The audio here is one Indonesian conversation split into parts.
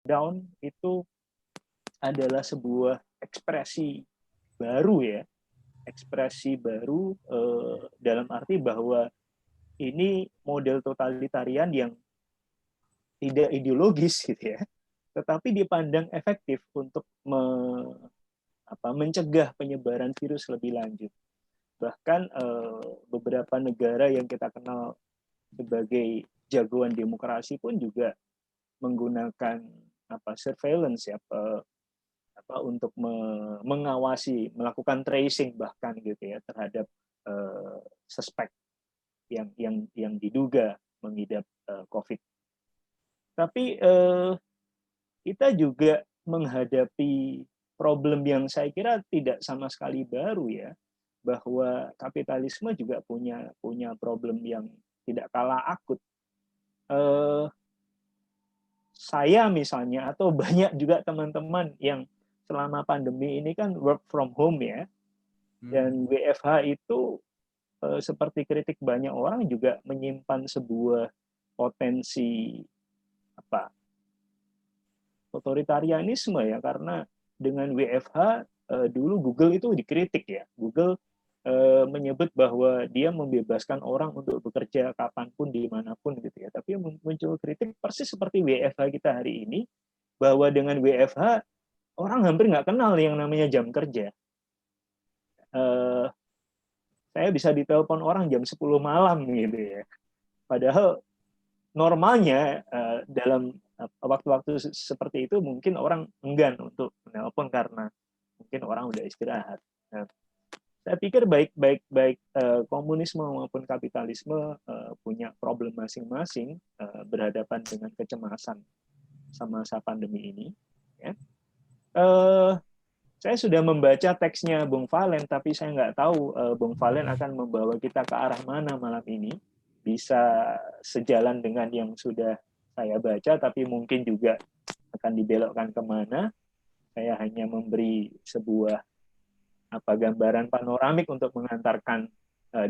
lockdown itu adalah sebuah ekspresi baru ya, ekspresi baru dalam arti bahwa ini model totalitarian yang tidak ideologis gitu ya, tetapi dipandang efektif untuk mencegah penyebaran virus lebih lanjut. Bahkan beberapa negara yang kita kenal sebagai jagoan demokrasi pun juga menggunakan surveillance ya, untuk mengawasi, melakukan tracing bahkan gitu ya terhadap suspek yang diduga mengidap COVID. Tapi kita juga menghadapi problem yang saya kira tidak sama sekali baru ya, bahwa kapitalisme juga punya problem yang tidak kalah akut. Saya misalnya atau banyak juga teman-teman yang selama pandemi ini kan work from home ya, dan WFH itu seperti kritik banyak orang juga menyimpan sebuah potensi otoritarianisme ya, karena dengan WFH dulu Google itu dikritik ya. Google menyebut bahwa dia membebaskan orang untuk bekerja kapanpun dimanapun gitu ya. Tapi muncul kritik persis seperti WFH kita hari ini, bahwa dengan WFH orang hampir nggak kenal yang namanya jam kerja. Saya bisa ditelepon orang jam 10 malam gitu ya. Padahal normalnya dalam waktu-waktu seperti itu mungkin orang enggan untuk menelpon karena mungkin orang udah istirahat. Nah, saya pikir baik komunisme maupun kapitalisme punya problem masing-masing berhadapan dengan kecemasan semasa pandemi ini. Ya. Saya sudah membaca teksnya Bung Valen, tapi saya nggak tahu Bung Valen akan membawa kita ke arah mana malam ini. Bisa sejalan dengan yang sudah saya baca, tapi mungkin juga akan dibelokkan kemana. Saya hanya memberi sebuah gambaran panoramik untuk mengantarkan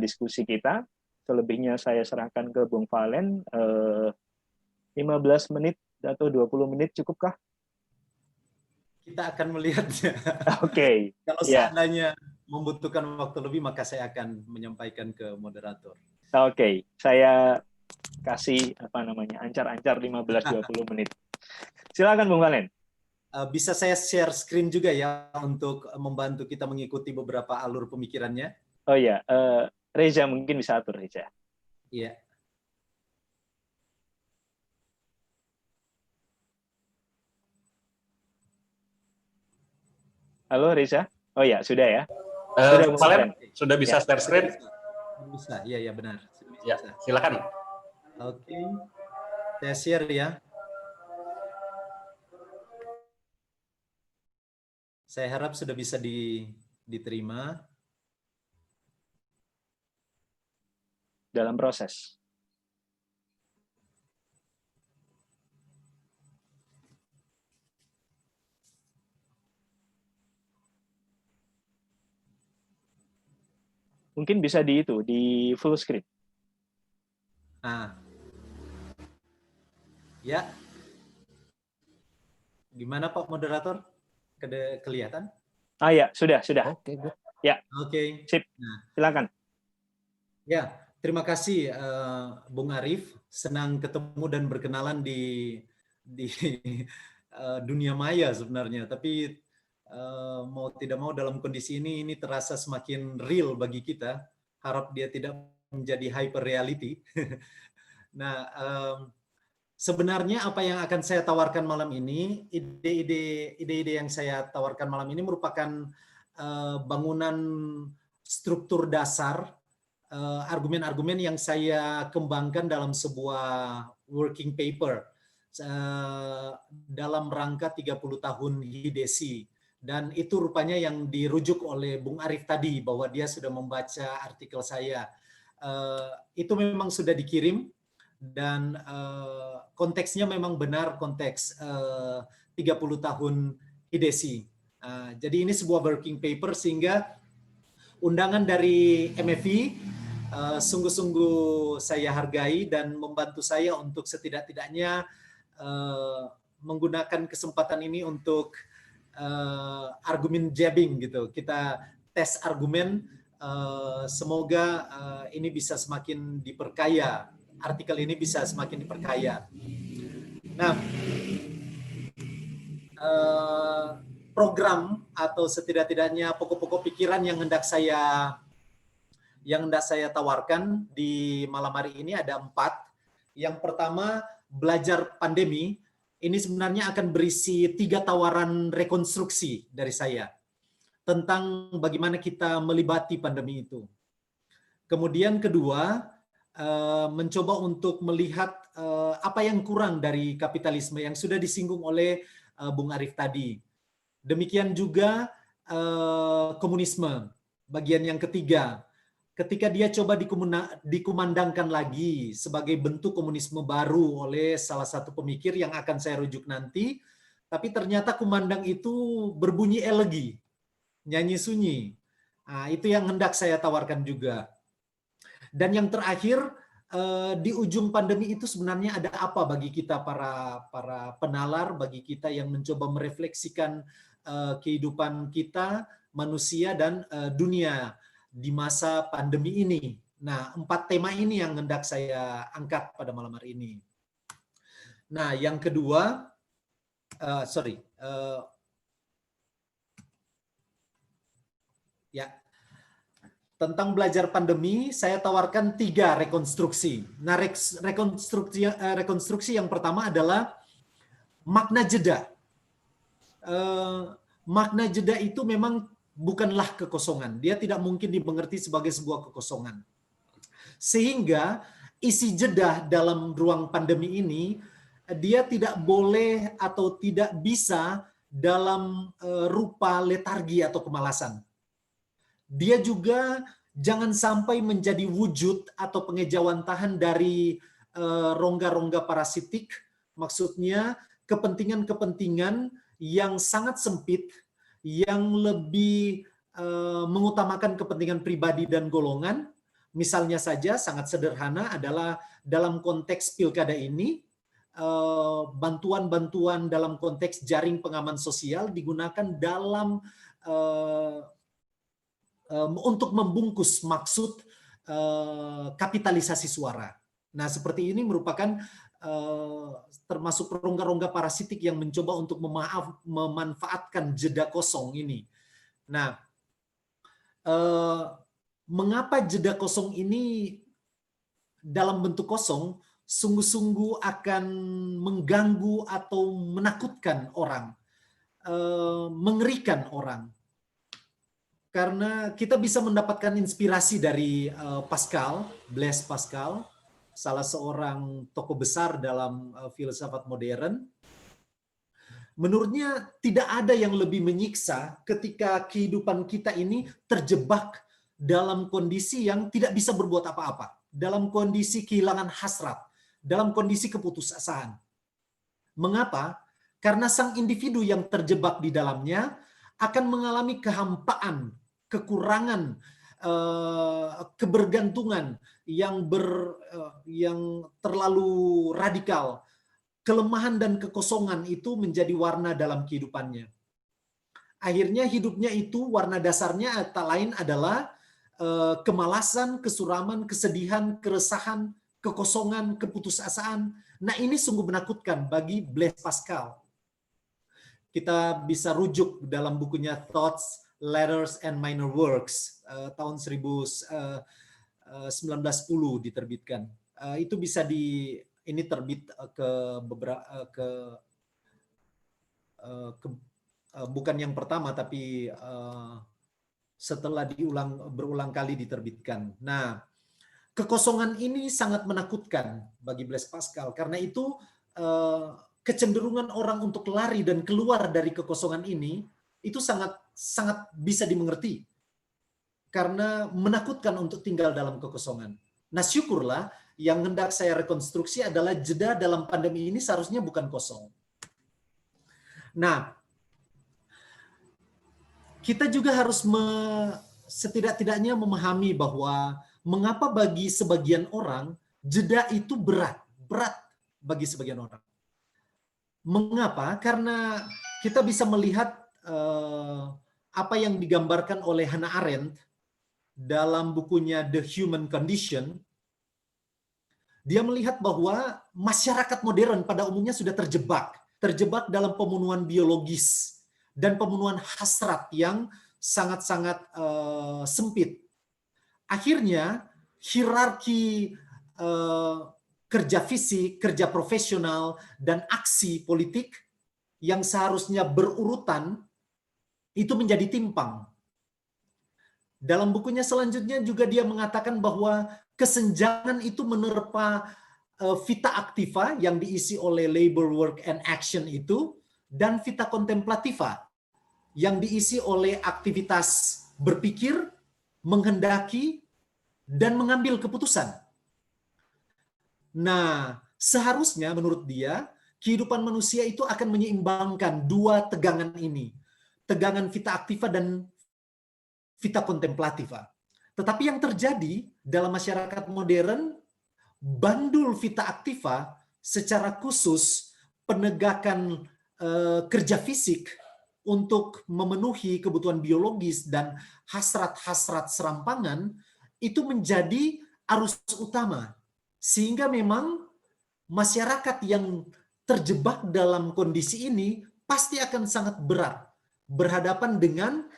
diskusi kita. Selebihnya saya serahkan ke Bung Valen. 15 menit atau 20 menit cukupkah? Kita akan melihatnya. Oke. Kalau seandainya membutuhkan waktu lebih, maka saya akan menyampaikan ke moderator. Oke, saya kasih ancar-ancar 15-20 menit. Silakan Bung Valen. Bisa saya share screen juga ya untuk membantu kita mengikuti beberapa alur pemikirannya. Oh iya, Reza mungkin bisa atur, Reza. Iya. Halo Reza. Oh ya, sudah ya. Valen, sudah bisa share screen? Bisa, iya benar. Ya, silakan. Oke, saya share ya. Saya harap sudah bisa diterima. Dalam proses. Mungkin bisa di full screen. Nah, ya. Gimana Pak Moderator? Kelihatan? Ah ya, sudah. Oke, good. Ya. Oke. Sip. Nah. Silakan. Ya, terima kasih Bung Arif. Senang ketemu dan berkenalan di dunia maya sebenarnya. Tapi mau tidak mau dalam kondisi ini terasa semakin real bagi kita. Harap dia tidak menjadi hyper reality. Nah, sebenarnya apa yang akan saya tawarkan malam ini, ide-ide yang saya tawarkan malam ini merupakan bangunan struktur dasar, argumen-argumen yang saya kembangkan dalam sebuah working paper dalam rangka 30 tahun HIDESI. Dan itu rupanya yang dirujuk oleh Bung Arif tadi, bahwa dia sudah membaca artikel saya. Itu memang sudah dikirim, dan konteksnya memang benar konteks 30 tahun HIDESI. Jadi ini sebuah working paper, sehingga undangan dari MFI sungguh-sungguh saya hargai dan membantu saya untuk setidak-tidaknya menggunakan kesempatan ini untuk argumen jabbing gitu. Kita tes argumen, semoga ini bisa semakin diperkaya. Artikel ini bisa semakin diperkaya. Nah, program atau setidak-tidaknya pokok-pokok pikiran yang hendak saya tawarkan di malam hari ini ada 4. Yang pertama, belajar pandemi. Ini sebenarnya akan berisi 3 tawaran rekonstruksi dari saya tentang bagaimana kita melibati pandemi itu. Kemudian kedua, mencoba untuk melihat apa yang kurang dari kapitalisme yang sudah disinggung oleh Bung Arief tadi. Demikian juga komunisme, bagian yang ketiga. Ketika dia coba dikumandangkan lagi sebagai bentuk komunisme baru oleh salah satu pemikir yang akan saya rujuk nanti, tapi ternyata kumandang itu berbunyi elegi, nyanyi sunyi. Nah, itu yang hendak saya tawarkan juga. Dan yang terakhir, di ujung pandemi itu sebenarnya ada apa bagi kita para penalar, bagi kita yang mencoba merefleksikan kehidupan kita, manusia dan dunia di masa pandemi ini. Nah, 4 tema ini yang hendak saya angkat pada malam hari ini. Nah, yang kedua, tentang belajar pandemi, saya tawarkan 3 rekonstruksi. Nah, rekonstruksi yang pertama adalah makna jeda. Makna jeda itu memang bukanlah kekosongan. Dia tidak mungkin dimengerti sebagai sebuah kekosongan. Sehingga isi jeda dalam ruang pandemi ini, dia tidak boleh atau tidak bisa dalam rupa letargi atau kemalasan. Dia juga jangan sampai menjadi wujud atau pengejauhan tahan dari rongga-rongga parasitik, maksudnya kepentingan-kepentingan yang sangat sempit, yang lebih mengutamakan kepentingan pribadi dan golongan. Misalnya saja sangat sederhana adalah dalam konteks pilkada ini, bantuan-bantuan dalam konteks jaring pengaman sosial digunakan dalam untuk membungkus maksud kapitalisasi suara. Nah, seperti ini merupakan termasuk rongga-rongga parasitik yang mencoba untuk memanfaatkan jeda kosong ini. Nah, mengapa jeda kosong ini dalam bentuk kosong sungguh-sungguh akan mengganggu atau menakutkan orang, mengerikan orang? Karena kita bisa mendapatkan inspirasi dari Blaise Pascal, salah seorang tokoh besar dalam filsafat modern. Menurutnya tidak ada yang lebih menyiksa ketika kehidupan kita ini terjebak dalam kondisi yang tidak bisa berbuat apa-apa, dalam kondisi kehilangan hasrat, dalam kondisi keputusasaan. Mengapa? Karena sang individu yang terjebak di dalamnya akan mengalami kehampaan, kekurangan, kebergantungan yang terlalu radikal. Kelemahan dan kekosongan itu menjadi warna dalam kehidupannya. Akhirnya hidupnya itu warna dasarnya tak lain adalah kemalasan, kesuraman, kesedihan, keresahan, kekosongan, keputusasaan. Nah, ini sungguh menakutkan bagi Blaise Pascal. Kita bisa rujuk dalam bukunya Thoughts, Letters and Minor Works tahun 1910 diterbitkan. Itu bisa ini terbit bukan yang pertama tapi setelah berulang kali diterbitkan. Nah, kekosongan ini sangat menakutkan bagi Blaise Pascal karena itu kecenderungan orang untuk lari dan keluar dari kekosongan ini itu sangat bisa dimengerti karena menakutkan untuk tinggal dalam kekosongan. Nah, syukurlah yang hendak saya rekonstruksi adalah jeda dalam pandemi ini seharusnya bukan kosong. Nah, kita juga harus setidak-tidaknya memahami bahwa mengapa bagi sebagian orang jeda itu berat bagi sebagian orang. Mengapa? Karena kita bisa melihat apa yang digambarkan oleh Hannah Arendt dalam bukunya The Human Condition. Dia melihat bahwa masyarakat modern pada umumnya sudah terjebak dalam pemenuhan biologis dan pemenuhan hasrat yang sangat-sangat sempit. Akhirnya hierarki kerja fisik, kerja profesional, dan aksi politik yang seharusnya berurutan itu menjadi timpang. Dalam bukunya selanjutnya juga dia mengatakan bahwa kesenjangan itu menerpa vita activa yang diisi oleh labor, work, and action itu, dan vita contemplativa yang diisi oleh aktivitas berpikir, menghendaki, dan mengambil keputusan. Nah, seharusnya menurut dia, kehidupan manusia itu akan menyeimbangkan dua tegangan ini. Tegangan vita activa dan vita contemplativa. Tetapi yang terjadi dalam masyarakat modern, bandul vita activa secara khusus penegakan kerja fisik untuk memenuhi kebutuhan biologis dan hasrat-hasrat serampangan itu menjadi arus utama. Sehingga memang masyarakat yang terjebak dalam kondisi ini pasti akan sangat berat berhadapan dengan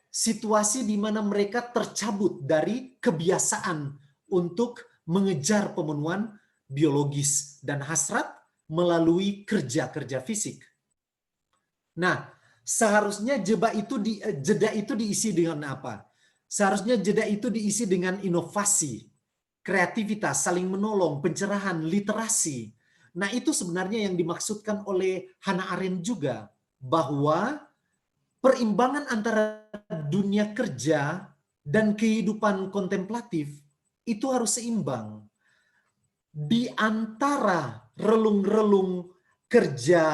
situasi di mana mereka tercabut dari kebiasaan untuk mengejar pemenuhan biologis dan hasrat melalui kerja-kerja fisik. Nah, seharusnya jeda itu diisi dengan apa? Seharusnya jeda itu diisi dengan inovasi, kreativitas, saling menolong, pencerahan, literasi. Nah, itu sebenarnya yang dimaksudkan oleh Hannah Arendt juga, bahwa perimbangan antara dunia kerja dan kehidupan kontemplatif itu harus seimbang. Di antara relung-relung kerja,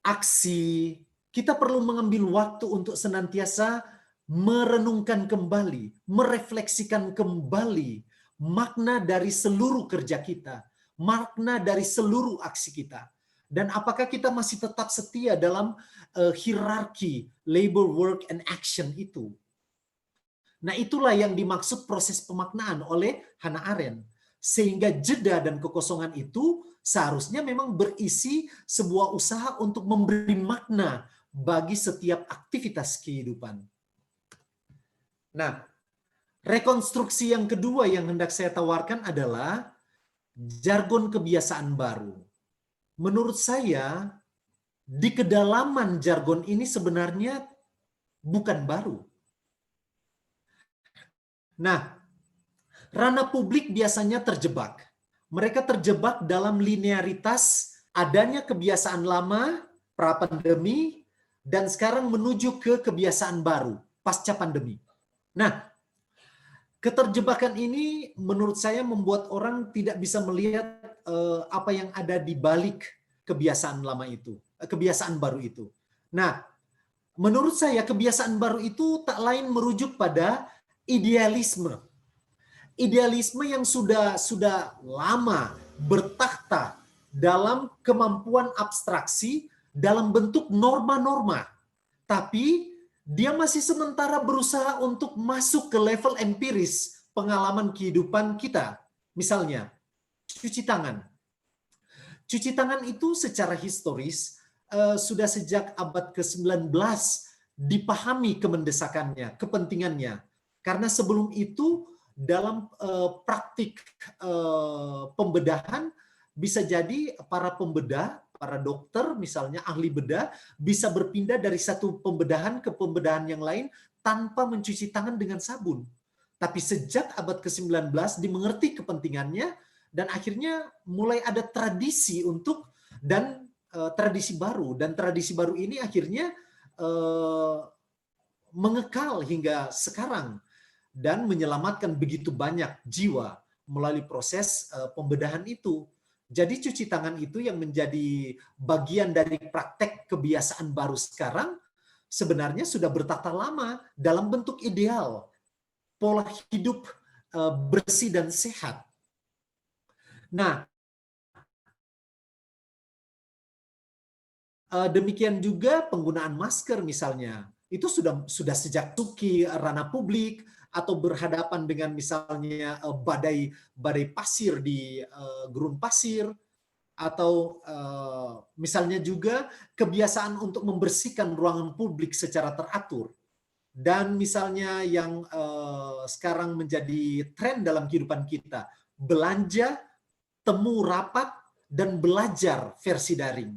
aksi, kita perlu mengambil waktu untuk senantiasa merenungkan kembali, merefleksikan kembali makna dari seluruh kerja kita, makna dari seluruh aksi kita. Dan apakah kita masih tetap setia dalam hierarki labor, work, and action itu? Nah, itulah yang dimaksud proses pemaknaan oleh Hannah Arendt. Sehingga jeda dan kekosongan itu seharusnya memang berisi sebuah usaha untuk memberi makna bagi setiap aktivitas kehidupan. Nah, rekonstruksi yang kedua yang hendak saya tawarkan adalah jargon kebiasaan baru. Menurut saya, di kedalaman jargon ini sebenarnya bukan baru. Nah, ranah publik biasanya terjebak. Mereka terjebak dalam linearitas adanya kebiasaan lama, pra-pandemi, dan sekarang menuju ke kebiasaan baru, pasca pandemi. Nah, keterjebakan ini menurut saya membuat orang tidak bisa melihat apa yang ada di balik kebiasaan lama itu, kebiasaan baru itu. Nah, menurut saya kebiasaan baru itu tak lain merujuk pada idealisme. Idealisme yang sudah lama bertakhta dalam kemampuan abstraksi dalam bentuk norma-norma. Tapi dia masih sementara berusaha untuk masuk ke level empiris pengalaman kehidupan kita. Misalnya, cuci tangan. Cuci tangan itu secara historis sudah sejak abad ke-19 dipahami kemendesakannya, kepentingannya. Karena sebelum itu dalam praktik pembedahan bisa jadi para pembedah, para dokter misalnya ahli bedah bisa berpindah dari satu pembedahan ke pembedahan yang lain tanpa mencuci tangan dengan sabun. Tapi sejak abad ke-19 dimengerti kepentingannya dan akhirnya mulai ada tradisi untuk dan tradisi baru ini akhirnya mengekal hingga sekarang dan menyelamatkan begitu banyak jiwa melalui proses pembedahan itu. Jadi cuci tangan itu yang menjadi bagian dari praktek kebiasaan baru sekarang sebenarnya sudah bertata lama dalam bentuk ideal pola hidup bersih dan sehat. Nah, Demikian juga penggunaan masker misalnya. Itu sudah sejak suki ranah publik atau berhadapan dengan misalnya badai pasir di gurun pasir, atau misalnya juga kebiasaan untuk membersihkan ruangan publik secara teratur. Dan misalnya yang sekarang menjadi tren dalam kehidupan kita, belanja, temu rapat, dan belajar versi daring.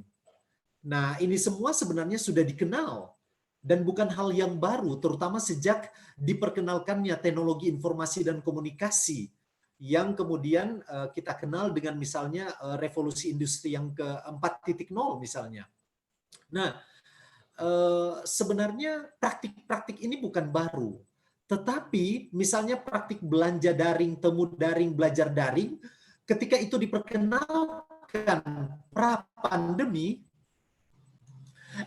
Nah, ini semua sebenarnya sudah dikenal dan bukan hal yang baru, terutama sejak diperkenalkannya teknologi informasi dan komunikasi yang kemudian kita kenal dengan misalnya revolusi industri yang ke-4.0 misalnya. Nah, sebenarnya praktik-praktik ini bukan baru, tetapi misalnya praktik belanja daring, temu daring, belajar daring, ketika itu diperkenalkan pra-pandemi,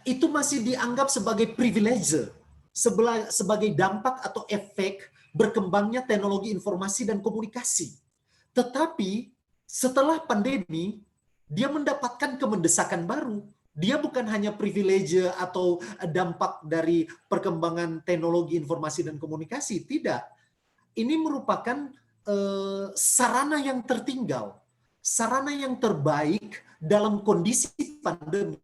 itu masih dianggap sebagai privilege, sebagai dampak atau efek berkembangnya teknologi informasi dan komunikasi. Tetapi setelah pandemi, dia mendapatkan kemendesakan baru. Dia bukan hanya privilege atau dampak dari perkembangan teknologi informasi dan komunikasi, tidak. Ini merupakan sarana yang tertinggal, sarana yang terbaik dalam kondisi pandemi,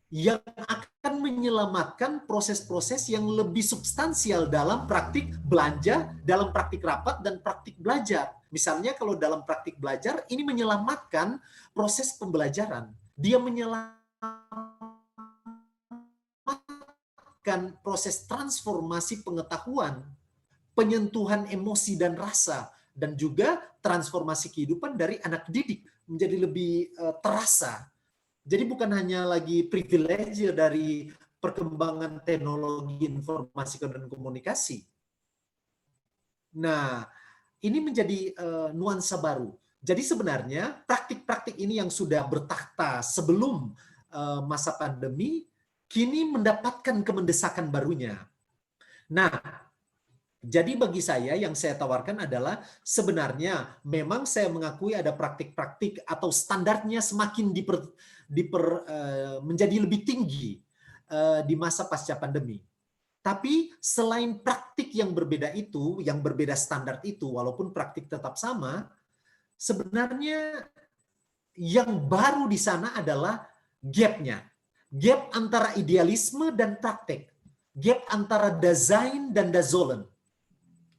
yang akan menyelamatkan proses-proses yang lebih substansial dalam praktik belanja, dalam praktik rapat, dan praktik belajar. Misalnya kalau dalam praktik belajar, ini menyelamatkan proses pembelajaran. Dia menyelamatkan proses transformasi pengetahuan, penyentuhan emosi dan rasa, dan juga transformasi kehidupan dari anak didik menjadi lebih terasa. Jadi bukan hanya lagi privilege dari perkembangan teknologi informasi dan komunikasi. Nah, ini menjadi nuansa baru. Jadi sebenarnya praktik-praktik ini yang sudah bertakhta sebelum masa pandemi, kini mendapatkan kemendesakan barunya. Nah, jadi bagi saya yang saya tawarkan adalah sebenarnya memang saya mengakui ada praktik-praktik atau standarnya semakin menjadi lebih tinggi di masa pasca pandemi. Tapi selain praktik yang berbeda itu, yang berbeda standar itu, walaupun praktik tetap sama, sebenarnya yang baru di sana adalah gap-nya. Gap antara idealisme dan praktek. Gap antara Dasein dan Dasollen.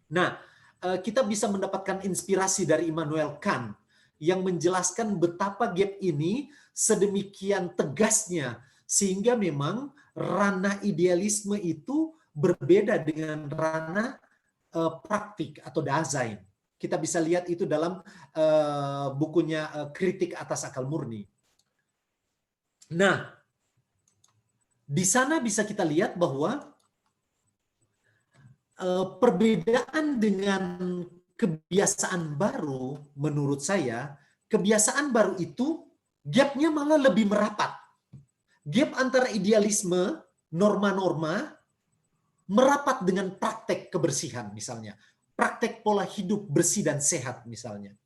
Nah, kita bisa mendapatkan inspirasi dari Immanuel Kant yang menjelaskan betapa gap ini sedemikian tegasnya sehingga memang ranah idealisme itu berbeda dengan ranah praktik atau Dasein. Kita bisa lihat itu dalam bukunya Kritik Atas Akal Murni. Nah, di sana bisa kita lihat bahwa perbedaan dengan kebiasaan baru, menurut saya, kebiasaan baru itu gap-nya malah lebih merapat. Gap antara idealisme, norma-norma, merapat dengan praktek kebersihan misalnya. Praktek pola hidup bersih dan sehat misalnya.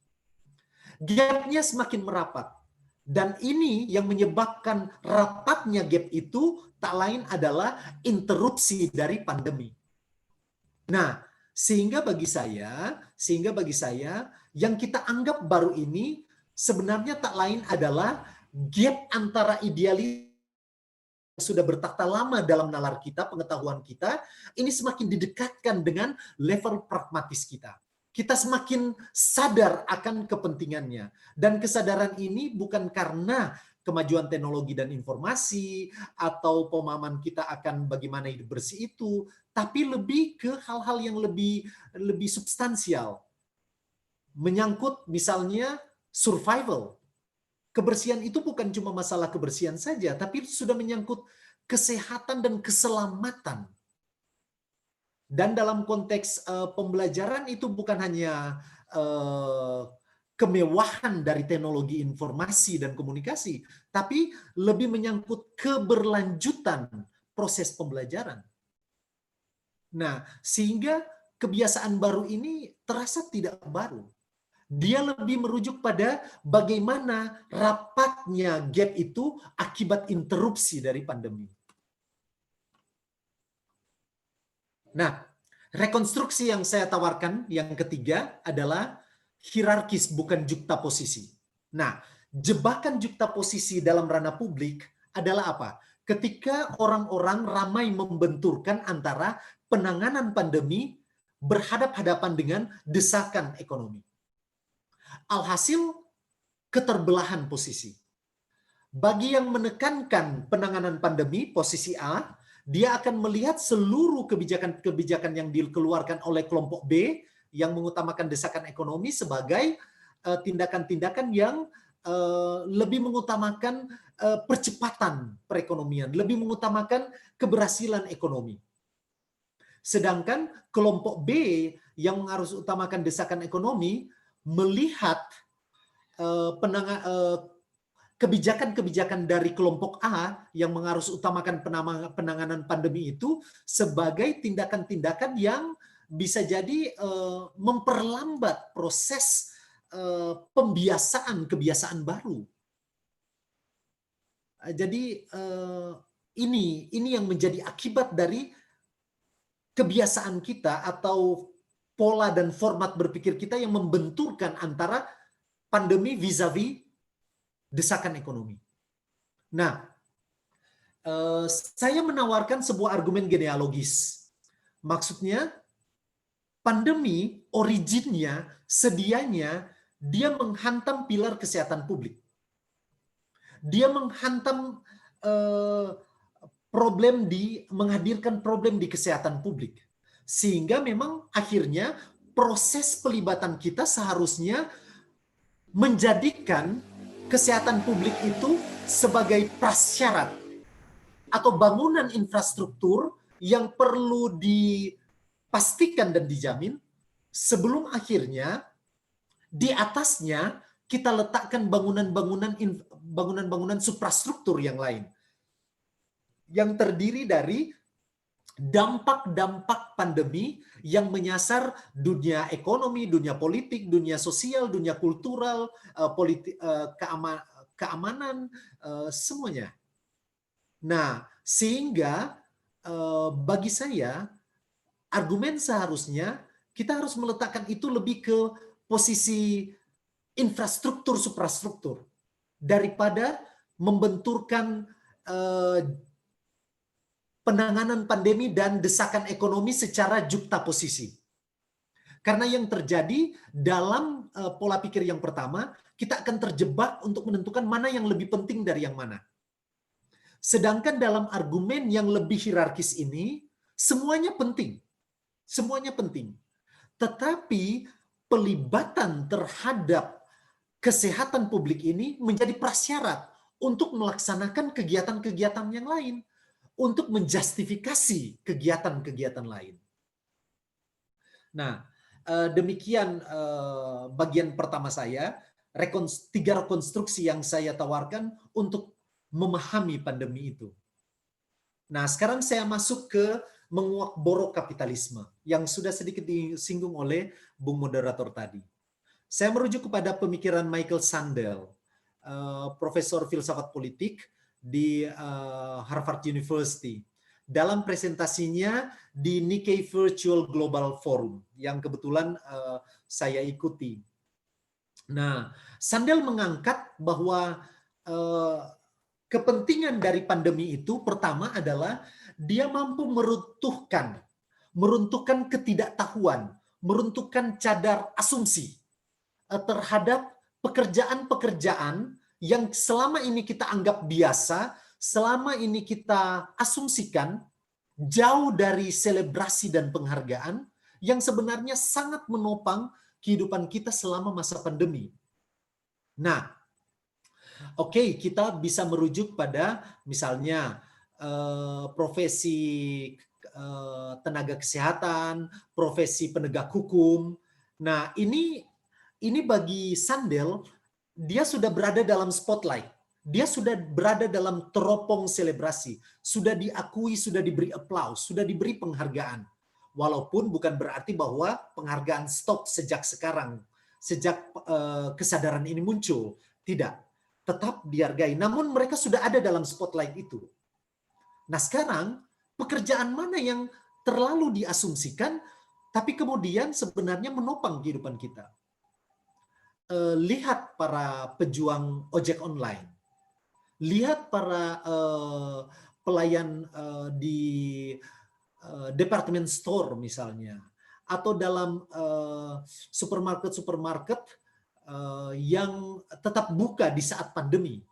Gap-nya semakin merapat. Dan ini yang menyebabkan rapatnya gap itu tak lain adalah interupsi dari pandemi. Nah, sehingga bagi saya yang kita anggap baru ini sebenarnya tak lain adalah gap antara idealis yang sudah bertakhta lama dalam nalar kita, pengetahuan kita, ini semakin didekatkan dengan level pragmatis kita. Kita semakin sadar akan kepentingannya. Dan kesadaran ini bukan karena kemajuan teknologi dan informasi atau pemahaman kita akan bagaimana hidup bersih itu, tapi lebih ke hal-hal yang lebih substansial. Menyangkut misalnya survival. Kebersihan itu bukan cuma masalah kebersihan saja, tapi itu sudah menyangkut kesehatan dan keselamatan. Dan dalam konteks pembelajaran itu bukan hanya kemewahan dari teknologi informasi dan komunikasi, tapi lebih menyangkut keberlanjutan proses pembelajaran. Nah, sehingga kebiasaan baru ini terasa tidak baru. Dia lebih merujuk pada bagaimana rapatnya gap itu akibat interupsi dari pandemi. Nah, rekonstruksi yang saya tawarkan yang ketiga adalah hierarkis bukan juxtaposisi. Nah, jebakan juxtaposisi dalam ranah publik adalah apa? Ketika orang-orang ramai membenturkan antara penanganan pandemi berhadap-hadapan dengan desakan ekonomi. Alhasil, keterbelahan posisi. Bagi yang menekankan penanganan pandemi, posisi A, dia akan melihat seluruh kebijakan-kebijakan yang dikeluarkan oleh kelompok B yang mengutamakan desakan ekonomi sebagai tindakan-tindakan yang lebih mengutamakan percepatan perekonomian, lebih mengutamakan keberhasilan ekonomi. Sedangkan kelompok B yang harus utamakan desakan ekonomi melihat kebijakan-kebijakan dari kelompok A yang mengharus utamakan penanganan pandemi itu sebagai tindakan-tindakan yang bisa jadi memperlambat proses pembiasaan kebiasaan baru. Jadi ini yang menjadi akibat dari kebiasaan kita atau pola dan format berpikir kita yang membenturkan antara pandemi vis-a-vis desakan ekonomi. Nah, saya menawarkan sebuah argumen genealogis. Maksudnya, pandemi originnya, sedianya, dia menghantam pilar kesehatan publik. Dia menghantam menghadirkan problem di kesehatan publik. Sehingga memang akhirnya proses pelibatan kita seharusnya menjadikan kesehatan publik itu sebagai prasyarat atau bangunan infrastruktur yang perlu dipastikan dan dijamin sebelum akhirnya di atasnya kita letakkan bangunan-bangunan suprastruktur yang lain yang terdiri dari dampak-dampak pandemi yang menyasar dunia ekonomi, dunia politik, dunia sosial, dunia kultural, keamanan, semuanya. Nah, sehingga bagi saya argumen seharusnya kita harus meletakkan itu lebih ke posisi infrastruktur suprastruktur daripada membenturkan penanganan pandemi dan desakan ekonomi secara juxtaposisi. Karena yang terjadi dalam pola pikir yang pertama, kita akan terjebak untuk menentukan mana yang lebih penting dari yang mana. Sedangkan dalam argumen yang lebih hierarkis ini, semuanya penting. Semuanya penting. Tetapi pelibatan terhadap kesehatan publik ini menjadi prasyarat untuk melaksanakan kegiatan-kegiatan yang lain, untuk menjustifikasi kegiatan-kegiatan lain. Nah, demikian bagian pertama saya, tiga rekonstruksi yang saya tawarkan untuk memahami pandemi itu. Nah, sekarang saya masuk ke menguak borok kapitalisme yang sudah sedikit disinggung oleh Bung Moderator tadi. Saya merujuk kepada pemikiran Michael Sandel, Profesor Filsafat Politik di Harvard University, dalam presentasinya di Nikkei Virtual Global Forum yang kebetulan saya ikuti. Nah, Sandel mengangkat bahwa kepentingan dari pandemi itu pertama adalah dia mampu meruntuhkan ketidaktahuan, meruntuhkan cadar asumsi terhadap pekerjaan-pekerjaan yang selama ini kita anggap biasa, selama ini kita asumsikan jauh dari selebrasi dan penghargaan yang sebenarnya sangat menopang kehidupan kita selama masa pandemi. Nah, oke, kita bisa merujuk pada misalnya profesi tenaga kesehatan, profesi penegak hukum. Nah, ini bagi Sandel, dia sudah berada dalam spotlight. Dia sudah berada dalam teropong selebrasi. Sudah diakui, sudah diberi aplaus, sudah diberi penghargaan. Walaupun bukan berarti bahwa penghargaan stop sejak sekarang. sejak kesadaran ini muncul. Tidak, tetap dihargai. Namun mereka sudah ada dalam spotlight itu. Nah sekarang pekerjaan mana yang terlalu diasumsikan, tapi kemudian sebenarnya menopang kehidupan kita? Lihat para pejuang ojek online, lihat para pelayan di department store misalnya, atau dalam supermarket yang tetap buka di saat pandemi.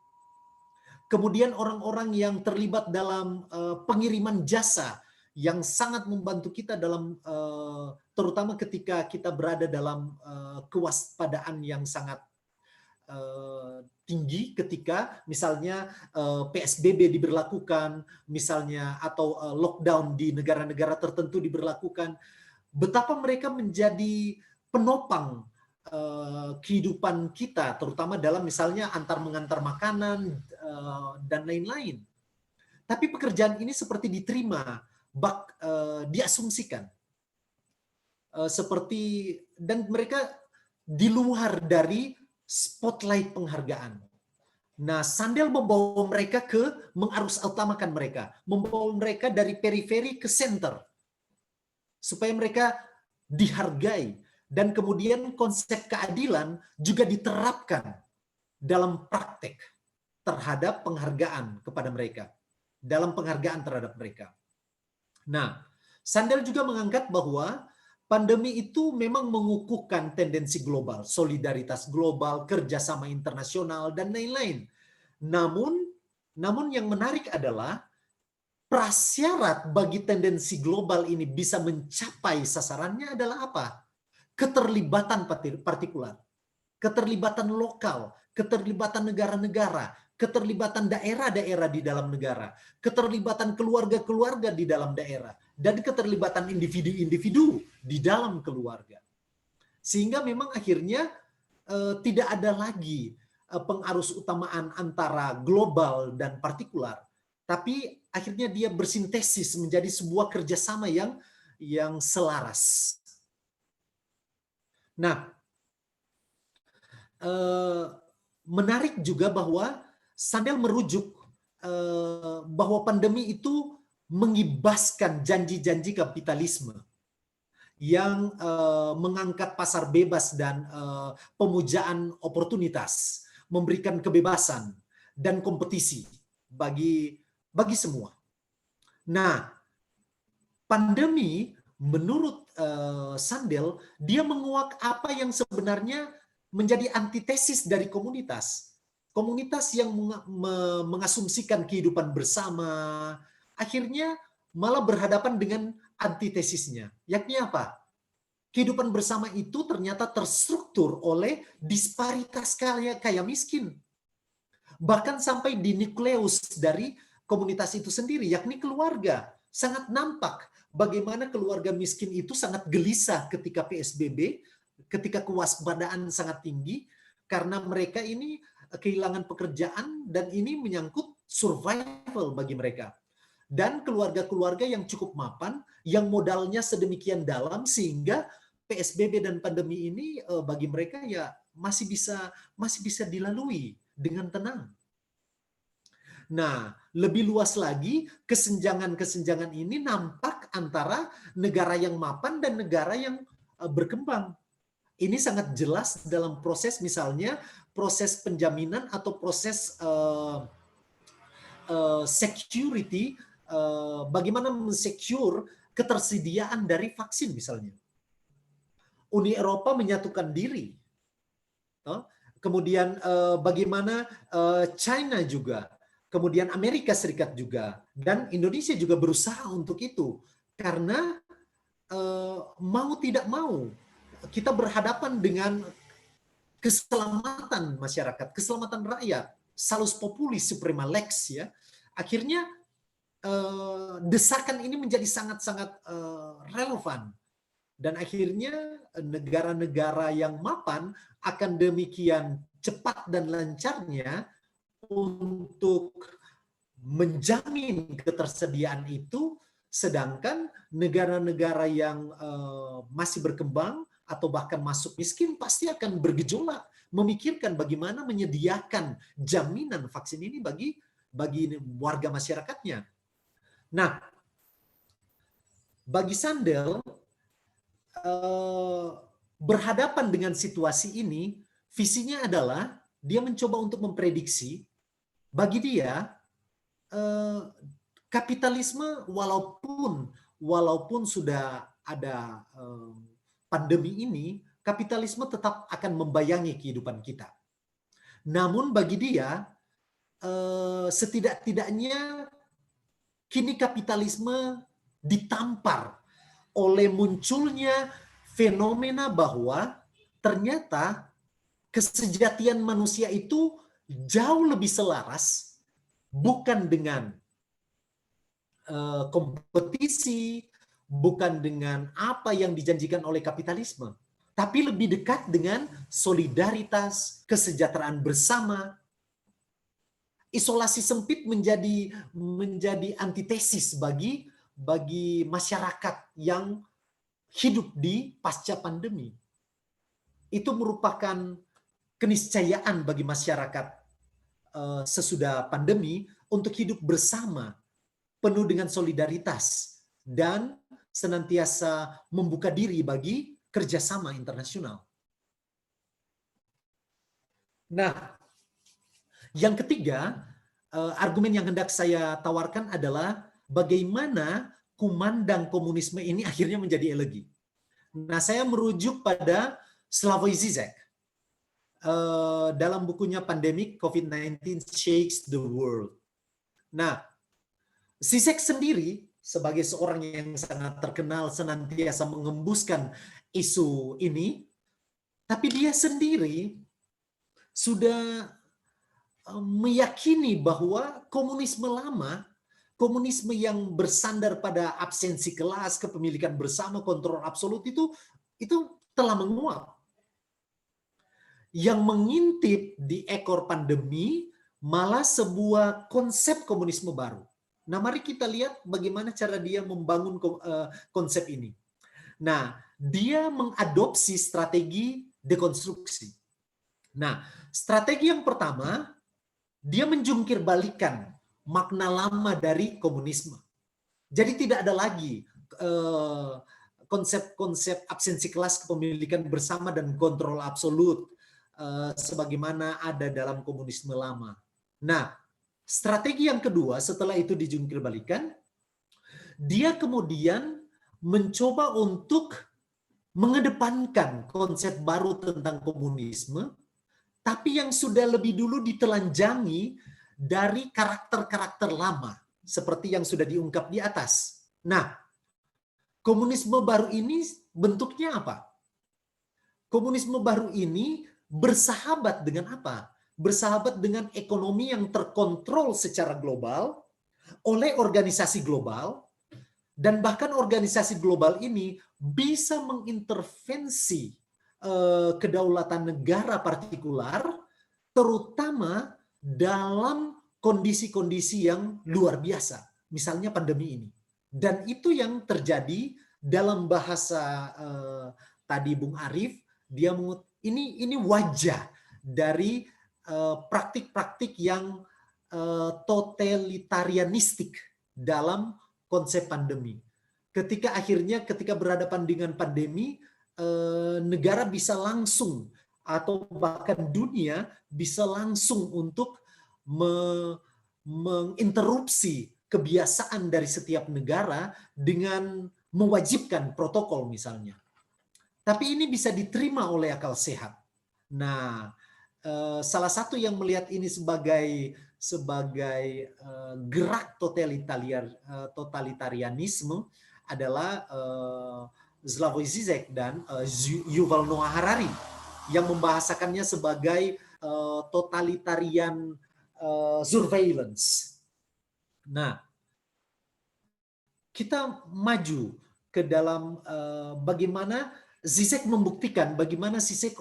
Kemudian orang-orang yang terlibat dalam pengiriman jasa yang sangat membantu kita dalam terutama ketika kita berada dalam kewaspadaan yang sangat tinggi ketika misalnya PSBB diberlakukan misalnya atau lockdown di negara-negara tertentu diberlakukan, betapa mereka menjadi penopang kehidupan kita, terutama dalam misalnya antar mengantar makanan dan lain-lain. Tapi pekerjaan ini seperti diterima, diasumsikan, seperti, dan mereka di luar dari spotlight penghargaan. Nah, Sandel membawa mereka mengarusutamakan mereka, membawa mereka dari periferi ke center, supaya mereka dihargai, dan kemudian konsep keadilan juga diterapkan dalam praktek terhadap penghargaan kepada mereka, dalam penghargaan terhadap mereka. Nah, Sandel juga mengangkat bahwa pandemi itu memang mengukuhkan tendensi global, solidaritas global, kerjasama internasional, dan lain-lain. Namun yang menarik adalah prasyarat bagi tendensi global ini bisa mencapai sasarannya adalah apa? Keterlibatan partikular, keterlibatan lokal, keterlibatan negara-negara, keterlibatan daerah-daerah di dalam negara, keterlibatan keluarga-keluarga di dalam daerah, dan keterlibatan individu-individu di dalam keluarga. Sehingga memang akhirnya tidak ada lagi pengarus utamaan antara global dan partikular, tapi akhirnya dia bersintesis menjadi sebuah kerjasama yang selaras. Nah, menarik juga bahwa Sandel merujuk bahwa pandemi itu mengibaskan janji-janji kapitalisme yang mengangkat pasar bebas dan pemujaan oportunitas, memberikan kebebasan dan kompetisi bagi semua. Nah, pandemi menurut Sandel, dia menguak apa yang sebenarnya menjadi antitesis dari komunitas. Komunitas yang mengasumsikan kehidupan bersama, akhirnya malah berhadapan dengan antitesisnya. Yakni apa? Kehidupan bersama itu ternyata terstruktur oleh disparitas kaya miskin. Bahkan sampai di nukleus dari komunitas itu sendiri, yakni keluarga. Sangat nampak bagaimana keluarga miskin itu sangat gelisah ketika PSBB, ketika kewaspadaan sangat tinggi, karena mereka ini kehilangan pekerjaan dan ini menyangkut survival bagi mereka. Dan keluarga-keluarga yang cukup mapan, yang modalnya sedemikian dalam sehingga PSBB dan pandemi ini bagi mereka ya masih bisa dilalui dengan tenang. Nah, lebih luas lagi, kesenjangan-kesenjangan ini nampak antara negara yang mapan dan negara yang berkembang. Ini sangat jelas dalam proses misalnya proses penjaminan atau proses security, bagaimana mensecure ketersediaan dari vaksin misalnya. Uni Eropa menyatukan diri. Kemudian bagaimana China juga, kemudian Amerika Serikat juga, dan Indonesia juga berusaha untuk itu. Karena mau tidak mau, kita berhadapan dengan keselamatan masyarakat, keselamatan rakyat, salus populis suprema lex, ya. Akhirnya desakan ini menjadi sangat-sangat relevan. Dan akhirnya negara-negara yang mapan akan demikian cepat dan lancarnya untuk menjamin ketersediaan itu, sedangkan negara-negara yang masih berkembang atau bahkan masuk miskin pasti akan bergejolak memikirkan bagaimana menyediakan jaminan vaksin ini bagi warga masyarakatnya. Nah, bagi Sandel berhadapan dengan situasi ini, visinya adalah dia mencoba untuk memprediksi. Bagi dia, kapitalisme walaupun sudah ada pandemi ini, kapitalisme tetap akan membayangi kehidupan kita. Namun bagi dia, setidak-tidaknya kini kapitalisme ditampar oleh munculnya fenomena bahwa ternyata kesejatian manusia itu jauh lebih selaras bukan dengan kompetisi, bukan dengan apa yang dijanjikan oleh kapitalisme, tapi lebih dekat dengan solidaritas, kesejahteraan bersama. Isolasi sempit menjadi antitesis bagi masyarakat yang hidup di pasca pandemi. Itu merupakan keniscayaan bagi masyarakat sesudah pandemi untuk hidup bersama, penuh dengan solidaritas, dan senantiasa membuka diri bagi kerjasama internasional. Nah, yang ketiga, argumen yang hendak saya tawarkan adalah bagaimana kumandang komunisme ini akhirnya menjadi elegi. Nah, saya merujuk pada Slavoj Žižek dalam bukunya Pandemic COVID-19 Shakes the World. Nah, Žižek sendiri sebagai seorang yang sangat terkenal senantiasa mengembuskan isu ini, tapi dia sendiri sudah meyakini bahwa komunisme lama, komunisme yang bersandar pada absensi kelas, kepemilikan bersama, kontrol absolut itu telah menguap. Yang mengintip di ekor pandemi malah sebuah konsep komunisme baru. Nah, mari kita lihat bagaimana cara dia membangun konsep ini. Nah, dia mengadopsi strategi dekonstruksi. Nah, strategi yang pertama, dia menjungkir balikan makna lama dari komunisme. Jadi tidak ada lagi konsep-konsep absensi kelas, kepemilikan bersama, dan kontrol absolut sebagaimana ada dalam komunisme lama. Nah, strategi yang kedua setelah itu dijungkir balikan, dia kemudian mencoba untuk mengedepankan konsep baru tentang komunisme, tapi yang sudah lebih dulu ditelanjangi dari karakter-karakter lama, seperti yang sudah diungkap di atas. Nah, komunisme baru ini bentuknya apa? Komunisme baru ini bersahabat dengan apa? Bersahabat dengan ekonomi yang terkontrol secara global oleh organisasi global, dan bahkan organisasi global ini bisa mengintervensi kedaulatan negara partikular, terutama dalam kondisi-kondisi yang luar biasa, misalnya pandemi ini. Dan itu yang terjadi dalam bahasa tadi Bung Arief, dia ini wajah dari praktik-praktik yang totalitarianistik dalam konsep pandemi. Ketika berhadapan dengan pandemi, negara bisa langsung atau bahkan dunia bisa langsung untuk menginterupsi kebiasaan dari setiap negara dengan mewajibkan protokol misalnya. Tapi ini bisa diterima oleh akal sehat. Nah, salah satu yang melihat ini sebagai gerak totalitarianisme adalah Slavoj Žižek dan Yuval Noah Harari yang membahasakannya sebagai totalitarian surveillance. Nah, kita maju ke dalam bagaimana Žižek membuktikan, bagaimana Žižek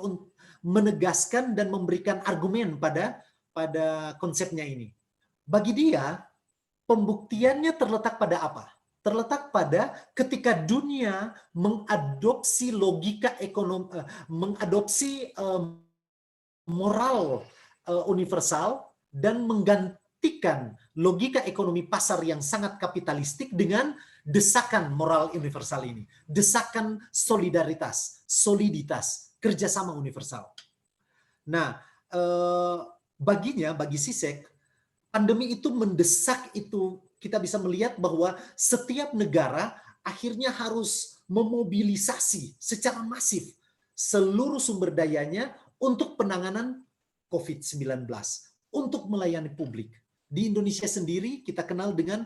menegaskan dan memberikan argumen pada konsepnya ini. Bagi dia, pembuktiannya terletak pada apa? terletak pada ketika dunia mengadopsi logika ekonomi, mengadopsi moral universal dan menggantikan logika ekonomi pasar yang sangat kapitalistik dengan desakan moral universal ini, desakan solidaritas, soliditas, kerjasama universal. Nah, bagi Zizek, pandemi itu mendesak itu. Kita bisa melihat bahwa setiap negara akhirnya harus memobilisasi secara masif seluruh sumber dayanya untuk penanganan COVID-19, untuk melayani publik. Di Indonesia sendiri kita kenal dengan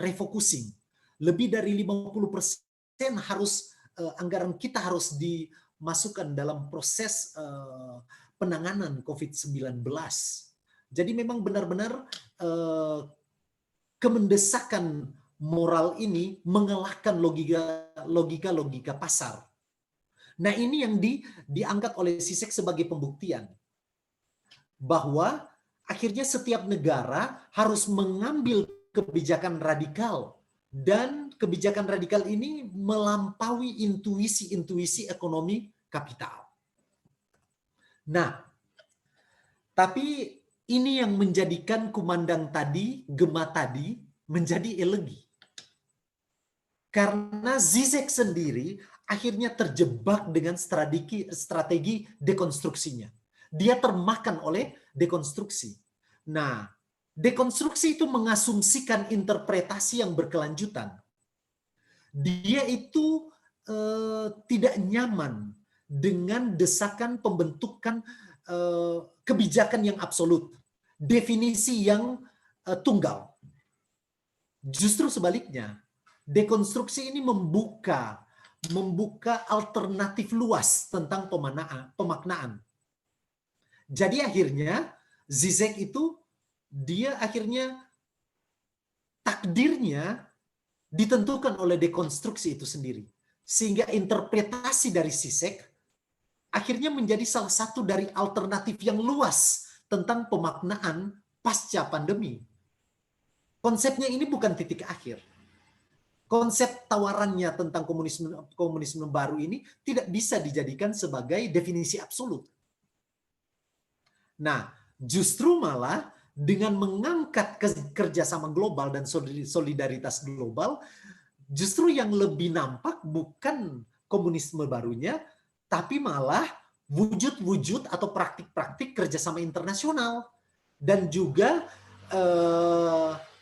refocusing. Lebih dari 50% harus anggaran kita harus dimasukkan dalam proses penanganan COVID-19. Jadi memang benar-benar kemendesakan moral ini mengalahkan logika pasar. Nah, ini yang diangkat oleh Zizek sebagai pembuktian bahwa akhirnya setiap negara harus mengambil kebijakan radikal, dan kebijakan radikal ini melampaui intuisi ekonomi kapital. Nah, tapi ini yang menjadikan kumandang tadi, Gema tadi, menjadi elegi. Karena Zizek sendiri akhirnya terjebak dengan strategi dekonstruksinya. Dia termakan oleh dekonstruksi. Nah, dekonstruksi itu mengasumsikan interpretasi yang berkelanjutan. Dia itu tidak nyaman dengan desakan pembentukan kebijakan yang absolut, definisi yang tunggal. Justru sebaliknya, dekonstruksi ini membuka alternatif luas tentang pemaknaan. Jadi akhirnya Zizek itu dia akhirnya takdirnya ditentukan oleh dekonstruksi itu sendiri. Sehingga interpretasi dari Zizek akhirnya menjadi salah satu dari alternatif yang luas tentang pemaknaan pasca pandemi. Konsepnya ini bukan titik akhir. Konsep tawarannya tentang komunisme baru ini tidak bisa dijadikan sebagai definisi absolut. Nah, justru malah dengan mengangkat kerjasama global dan solidaritas global, justru yang lebih nampak bukan komunisme barunya, tapi malah wujud-wujud atau praktik-praktik kerjasama internasional dan juga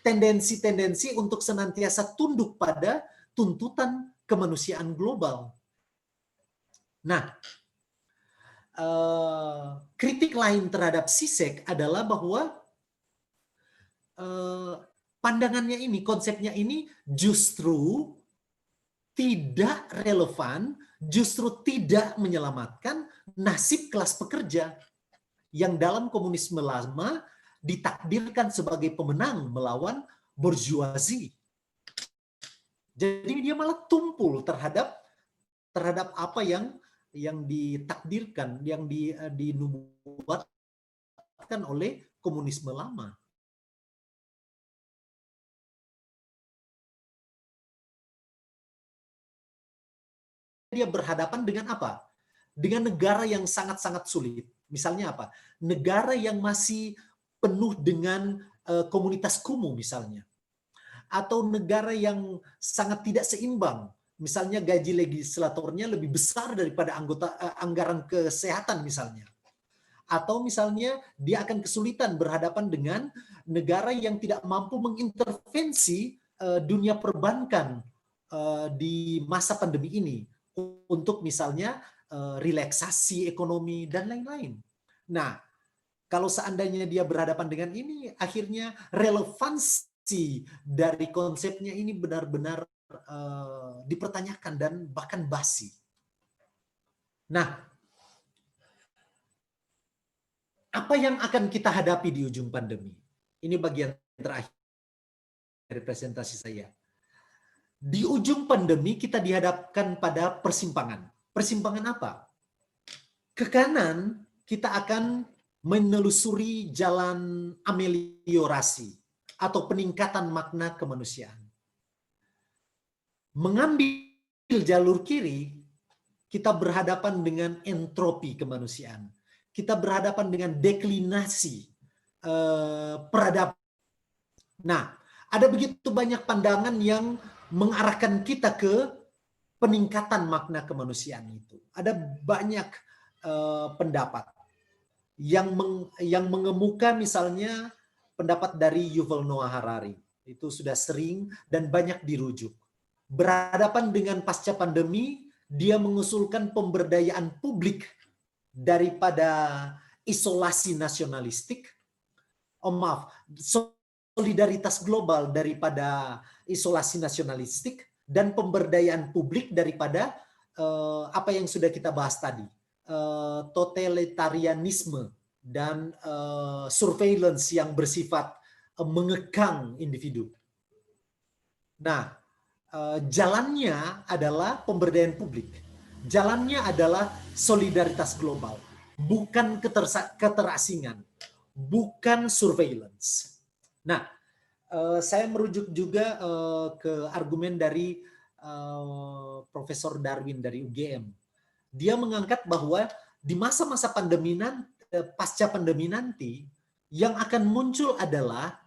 tendensi-tendensi untuk senantiasa tunduk pada tuntutan kemanusiaan global. Nah, kritik lain terhadap Zizek adalah bahwa pandangannya ini, konsepnya ini justru tidak relevan, justru tidak menyelamatkan nasib kelas pekerja yang dalam komunisme lama ditakdirkan sebagai pemenang melawan bourgeoisie. Jadi dia malah tumpul terhadap apa yang ditakdirkan, yang dinubuatkan oleh komunisme lama. Dia berhadapan dengan apa? Dengan negara yang sangat-sangat sulit. Misalnya apa? Negara yang masih penuh dengan komunitas kumuh misalnya. Atau negara yang sangat tidak seimbang. Misalnya gaji legislatornya lebih besar daripada anggaran kesehatan misalnya. Atau misalnya dia akan kesulitan berhadapan dengan negara yang tidak mampu mengintervensi dunia perbankan di masa pandemi ini untuk misalnya relaksasi ekonomi dan lain-lain. Nah, kalau seandainya dia berhadapan dengan ini, akhirnya relevansi dari konsepnya ini benar-benar dipertanyakan dan bahkan basi. Nah, apa yang akan kita hadapi di ujung pandemi? Ini bagian terakhir dari presentasi saya. Di ujung pandemi kita dihadapkan pada persimpangan. Persimpangan apa? Ke kanan kita akan menelusuri jalan ameliorasi atau peningkatan makna kemanusiaan. mengambil jalur kiri, kita berhadapan dengan entropi kemanusiaan. Kita berhadapan dengan deklinasi peradaban. Nah, ada begitu banyak pandangan yang mengarahkan kita ke peningkatan makna kemanusiaan itu. Ada banyak pendapat yang mengemuka, misalnya pendapat dari Yuval Noah Harari. Itu sudah sering dan banyak dirujuk. Berhadapan dengan pasca pandemi, dia mengusulkan pemberdayaan publik daripada isolasi nasionalistik. Solidaritas global daripada isolasi nasionalistik, dan pemberdayaan publik daripada apa yang sudah kita bahas tadi, totalitarianisme dan surveillance yang bersifat mengekang individu. Nah, jalannya adalah pemberdayaan publik. Jalannya adalah solidaritas global, bukan keterasingan, bukan surveillance. Nah, saya merujuk juga ke argumen dari Profesor Darwin dari UGM. Dia mengangkat bahwa di masa-masa pasca pandemi nanti, yang akan muncul adalah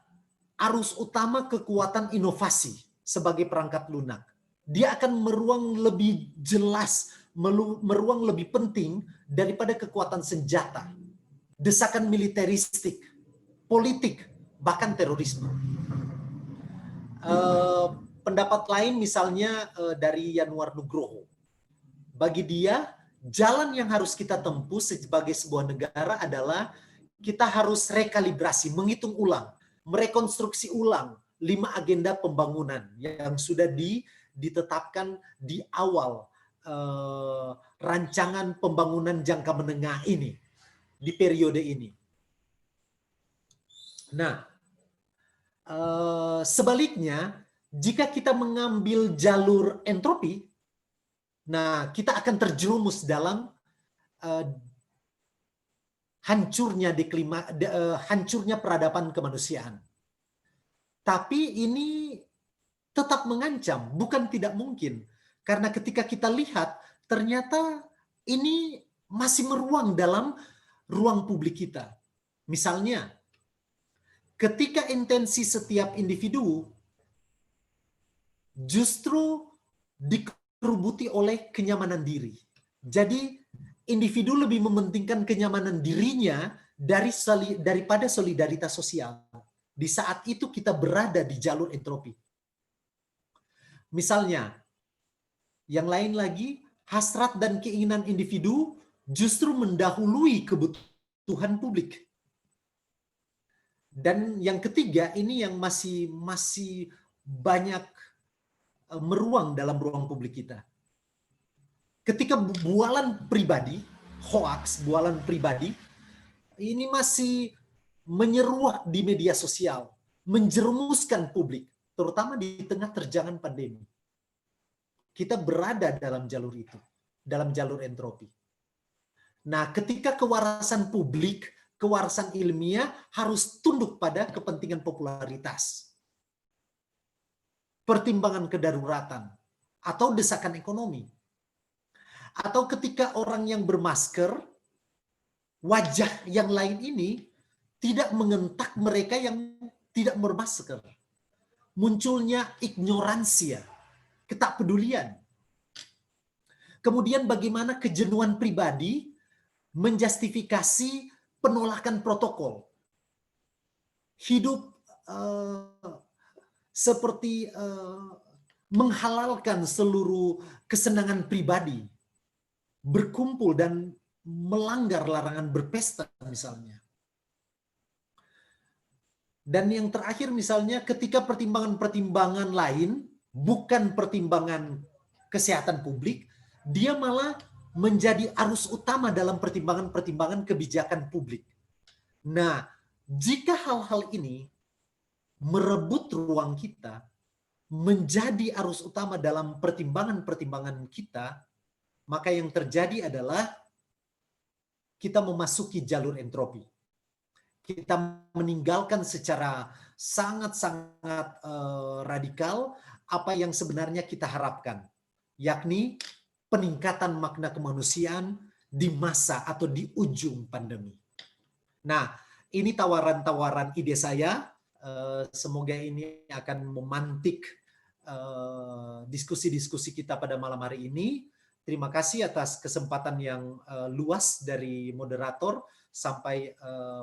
arus utama kekuatan inovasi sebagai perangkat lunak. Dia akan meruang lebih jelas, meruang lebih penting daripada kekuatan senjata, desakan militeristik, politik, bahkan terorisme. Pendapat lain misalnya dari Yanuar Nugroho. Bagi dia, jalan yang harus kita tempuh sebagai sebuah negara adalah kita harus rekalibrasi, menghitung ulang, merekonstruksi ulang 5 agenda pembangunan yang sudah ditetapkan di awal rancangan pembangunan jangka menengah ini, di periode ini. Nah, sebaliknya, jika kita mengambil jalur entropi, nah kita akan terjerumus dalam hancurnya peradaban kemanusiaan. Tapi ini tetap mengancam, bukan tidak mungkin. Karena ketika kita lihat, ternyata ini masih meruang dalam ruang publik kita. Misalnya, ketika intensi setiap individu justru dikerubuti oleh kenyamanan diri. Jadi individu lebih mementingkan kenyamanan dirinya daripada solidaritas sosial. Di saat itu kita berada di jalur entropi. Misalnya, yang lain lagi, hasrat dan keinginan individu justru mendahului kebutuhan publik. Dan yang ketiga, ini yang masih banyak meruang dalam ruang publik kita. Ketika bualan pribadi, hoax, bualan pribadi, ini masih menyeruak di media sosial, menjerumuskan publik, terutama di tengah terjangan pandemi. Kita berada dalam jalur itu, dalam jalur entropi. Nah, ketika kewarasan publik, kewarasan ilmiah harus tunduk pada kepentingan popularitas, pertimbangan kedaruratan, atau desakan ekonomi. Atau ketika orang yang bermasker, wajah yang lain ini tidak mengentak mereka yang tidak bermasker. Munculnya ignoransia, ketakpedulian. Kemudian bagaimana kejenuhan pribadi menjustifikasi penolakan protokol. Hidup seperti menghalalkan seluruh kesenangan pribadi, berkumpul dan melanggar larangan berpesta misalnya. Dan yang terakhir misalnya ketika pertimbangan-pertimbangan lain, bukan pertimbangan kesehatan publik, dia malah menjadi arus utama dalam pertimbangan-pertimbangan kebijakan publik. Nah, jika hal-hal ini merebut ruang kita, menjadi arus utama dalam pertimbangan-pertimbangan kita, maka yang terjadi adalah kita memasuki jalur entropi. Kita meninggalkan secara sangat-sangat radikal apa yang sebenarnya kita harapkan, yakni peningkatan makna kemanusiaan di masa atau di ujung pandemi. Nah, ini tawaran-tawaran ide saya. Semoga ini akan memantik diskusi-diskusi kita pada malam hari ini. Terima kasih atas kesempatan yang luas dari moderator sampai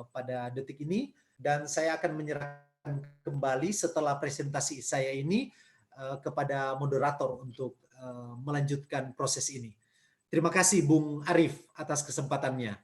pada detik ini. Dan saya akan menyerahkan kembali setelah presentasi saya ini kepada moderator untuk melanjutkan proses ini. Terima kasih Bung Arif atas kesempatannya.